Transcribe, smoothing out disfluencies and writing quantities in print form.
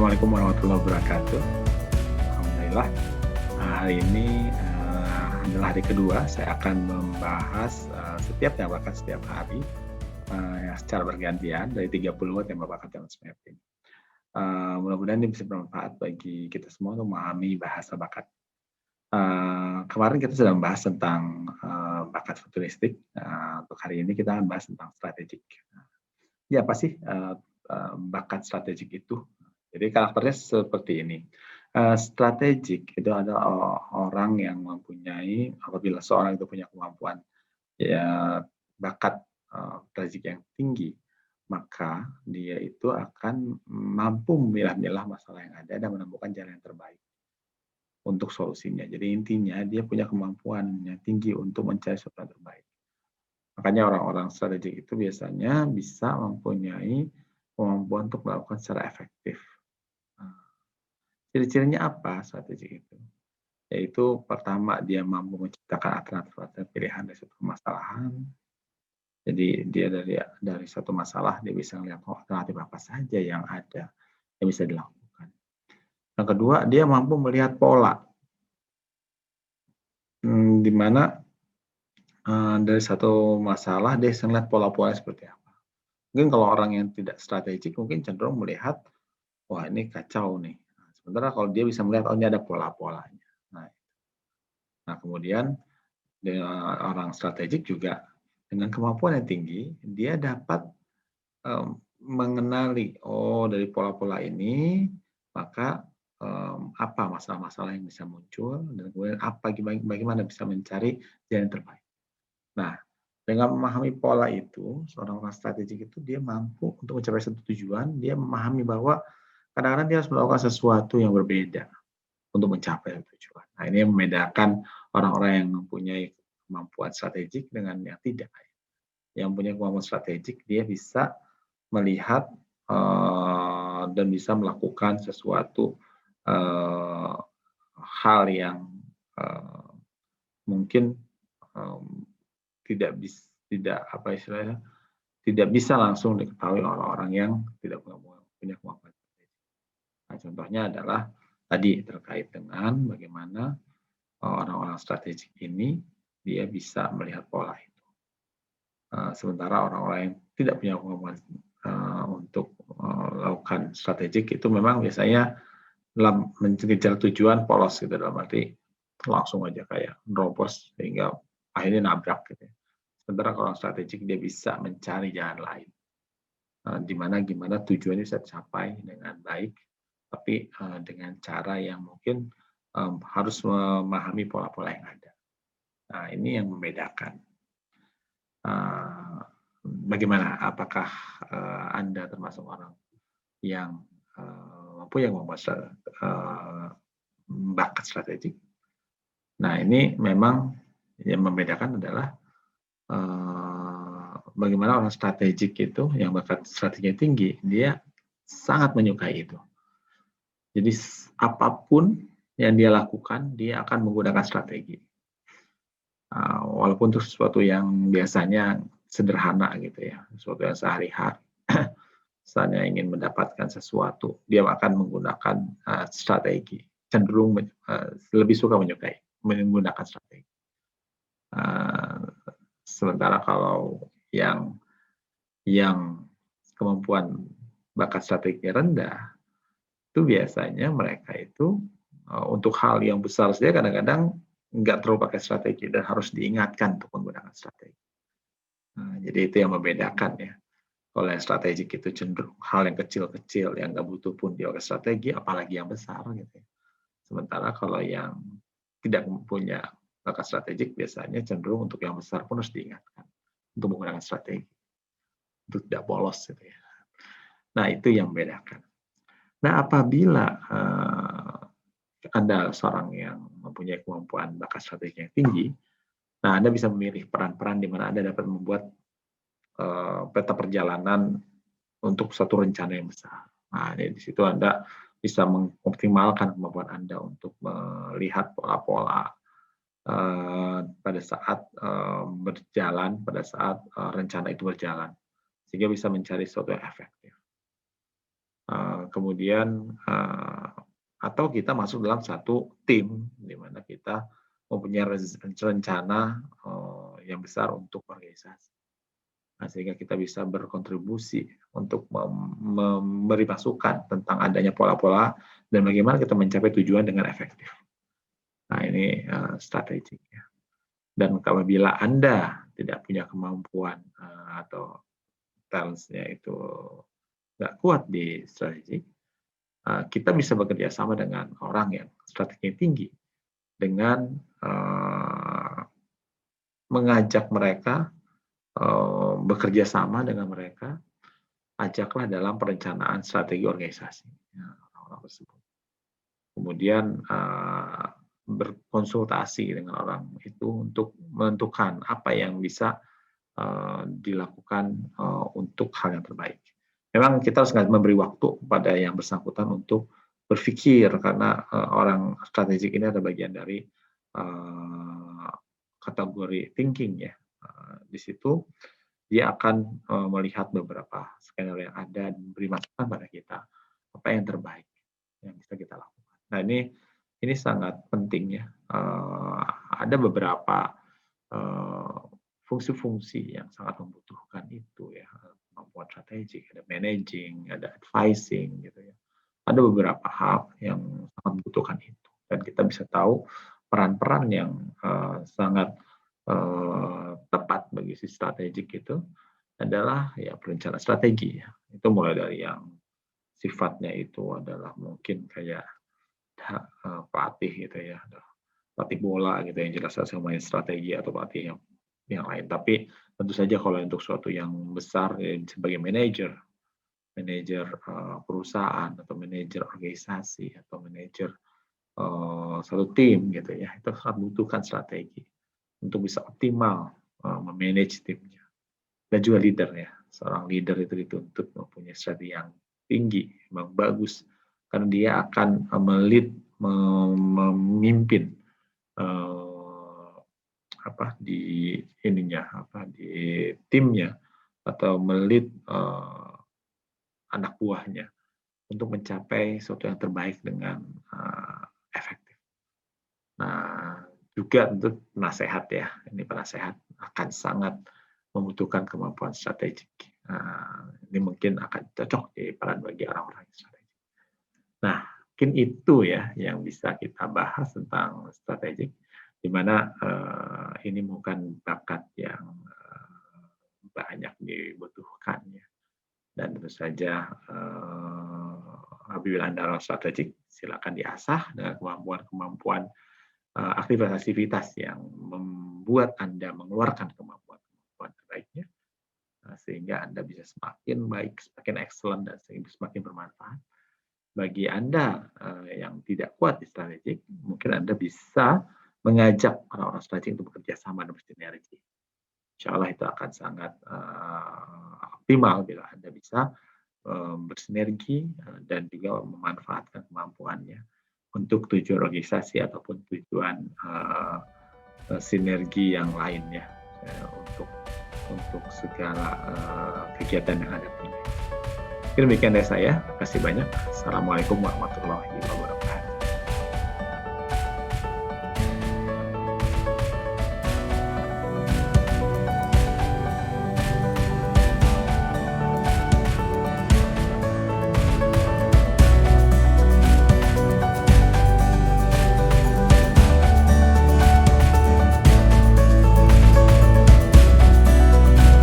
Assalamualaikum warahmatullahi wabarakatuh. Alhamdulillah, hari ini adalah hari kedua saya akan membahas setiap tema bakat setiap hari secara bergantian dari 30 tema bakat dan mapping. Mudah-mudahan ini bisa bermanfaat bagi kita semua untuk memahami bahasa bakat. Kemarin kita sudah membahas tentang bakat futuristik. Untuk hari ini kita akan bahas tentang strategik. Ya, apa sih bakat strategik itu? Jadi karakternya seperti ini. Strategik itu adalah orang yang mempunyai, apabila seorang itu punya kemampuan ya bakat strategik yang tinggi, maka dia itu akan mampu memilah-milah masalah yang ada dan menemukan jalan yang terbaik untuk solusinya. Jadi intinya dia punya kemampuan yang tinggi untuk mencari sesuatu yang terbaik. Makanya orang-orang strategik itu biasanya bisa mempunyai kemampuan untuk melakukan secara efektif. Ciri-cirinya apa strategi itu? Yaitu pertama, dia mampu menciptakan alternatif pilihan dari suatu permasalahan. Jadi dia dari satu masalah dia bisa melihat alternatif apa saja yang ada yang bisa dilakukan. Yang kedua, dia mampu melihat pola. Di mana dari satu masalah dia bisa melihat pola-pola seperti apa. Mungkin kalau orang yang tidak strategik mungkin cenderung melihat, wah ini kacau nih. Sementara kalau dia bisa melihat, oh ini ada pola-polanya. Nah, kemudian dengan orang strategik juga dengan kemampuan yang tinggi, dia dapat mengenali, oh dari pola-pola ini, maka apa masalah-masalah yang bisa muncul, dan kemudian bagaimana bisa mencari jalan terbaik. Nah, dengan memahami pola itu, seorang orang strategik itu dia mampu untuk mencapai satu tujuan, dia memahami bahwa kadang-kadang dia harus melakukan sesuatu yang berbeda untuk mencapai tujuan. Nah, ini yang membedakan orang-orang yang mempunyai kemampuan strategik dengan yang tidak. Yang punya kemampuan strategik, dia bisa melihat dan bisa melakukan sesuatu hal yang mungkin tidak bisa langsung diketahui orang-orang yang tidak punya kemampuan. Nah, contohnya adalah tadi terkait dengan bagaimana orang-orang strategik ini dia bisa melihat pola itu. Sementara orang-orang yang tidak punya kemampuan untuk melakukan strategik itu memang biasanya dalam mengejar tujuan polos gitu, dalam arti langsung aja kayak nerobos sehingga akhirnya nabrak gitu. Sementara kalau orang strategik dia bisa mencari jalan lain. Gimana tujuannya bisa tercapai dengan baik, tapi dengan cara yang mungkin harus memahami pola-pola yang ada. Nah, ini yang membedakan. Bagaimana? Apakah Anda termasuk orang yang mempunyai bakat strategik? Nah, ini memang yang membedakan adalah bagaimana orang strategik itu yang bakat strateginya tinggi, dia sangat menyukai itu. Jadi apapun yang dia lakukan, dia akan menggunakan strategi. Walaupun itu sesuatu yang biasanya sederhana gitu ya, sesuatu yang sehari-hari. Misalnya ingin mendapatkan sesuatu, dia akan menggunakan strategi. Cenderung lebih suka menggunakan strategi. Sementara kalau yang kemampuan bakat strateginya rendah, itu biasanya mereka itu untuk hal yang besar saja kadang-kadang nggak terlalu pakai strategi dan harus diingatkan untuk menggunakan strategi. Nah, jadi itu yang membedakan ya. Kalau yang strategik itu cenderung hal yang kecil-kecil yang nggak butuh pun dia pakai strategi, apalagi yang besar gitu. Sementara kalau yang tidak punya bakat strategik biasanya cenderung untuk yang besar pun harus diingatkan untuk menggunakan strategi untuk tidak bolos gitu ya. Nah, itu yang membedakan. Nah, apabila Anda seorang yang mempunyai kemampuan bakat strategi yang tinggi, nah Anda bisa memilih peran-peran di mana Anda dapat membuat peta perjalanan untuk satu rencana yang besar. Nah, di situ Anda bisa mengoptimalkan kemampuan Anda untuk melihat pola-pola pada saat berjalan, pada saat rencana itu berjalan, sehingga bisa mencari sesuatu yang efektif. kemudian atau kita masuk dalam satu tim di mana kita mempunyai rencana yang besar untuk organisasi. Nah, sehingga kita bisa berkontribusi untuk memberi masukan tentang adanya pola-pola dan bagaimana kita mencapai tujuan dengan efektif. Nah, ini strateginya. Dan apabila Anda tidak punya kemampuan atau talents-nya itu nggak kuat di strategi, kita bisa bekerja sama dengan orang yang strateginya tinggi dengan mengajak mereka bekerja sama dengan mereka, ajaklah dalam perencanaan strategi organisasi orang tersebut. Kemudian berkonsultasi dengan orang itu untuk menentukan apa yang bisa dilakukan untuk hal yang terbaik. Memang kita harus memberi waktu pada yang bersangkutan untuk berpikir karena orang strategik ini ada bagian dari kategori thinking ya. Di situ dia akan melihat beberapa skenario yang ada dan beri masukan pada kita apa yang terbaik yang bisa kita lakukan. Nah ini sangat penting ya. Ada beberapa fungsi-fungsi yang sangat membutuhkan itu ya, kemampuan strategik, ada managing, ada advising gitu ya. Ada beberapa hal yang sangat membutuhkan itu dan kita bisa tahu peran-peran yang sangat tepat bagi si strategik itu adalah ya perencana strategi ya. Itu mulai dari yang sifatnya itu adalah mungkin kayak pelatih gitu ya, pelatih bola gitu yang jelas harus main strategi atau pelatih yang lain. Tapi tentu saja kalau untuk suatu yang besar ya, sebagai manajer perusahaan atau manajer organisasi atau manajer satu tim gitu ya, itu sangat membutuhkan strategi untuk bisa optimal memanage timnya. Dan juga leader ya, seorang leader itu dituntut mempunyai strategi yang tinggi, memang bagus, karena dia akan memimpin di timnya atau melit anak buahnya untuk mencapai sesuatu yang terbaik dengan efektif. Nah, juga untuk penasehat ya, ini penasehat akan sangat membutuhkan kemampuan strategik. Ini mungkin akan cocok di peran bagi orang-orang yang strategik. Nah, mungkin itu ya yang bisa kita bahas tentang strategik, di mana ini bukan bakat yang banyak dibutuhkan ya. Dan tentu saja apabila Anda orang strategik, silakan diasah dengan kemampuan-kemampuan aktivitas-aktivitas yang membuat Anda mengeluarkan kemampuan terbaiknya, sehingga Anda bisa semakin baik, semakin excellent, dan semakin bermanfaat. Bagi Anda yang tidak kuat di strategik, mungkin Anda bisa mengajak orang-orang strategik untuk bekerja sama dan bersinergi. Insya Allah itu akan sangat optimal bila Anda bisa bersinergi dan juga memanfaatkan kemampuannya untuk tujuan organisasi ataupun tujuan sinergi yang lainnya untuk segala kegiatan yang ada. Demikian dari saya. Terima kasih banyak. Assalamualaikum warahmatullahi wabarakatuh.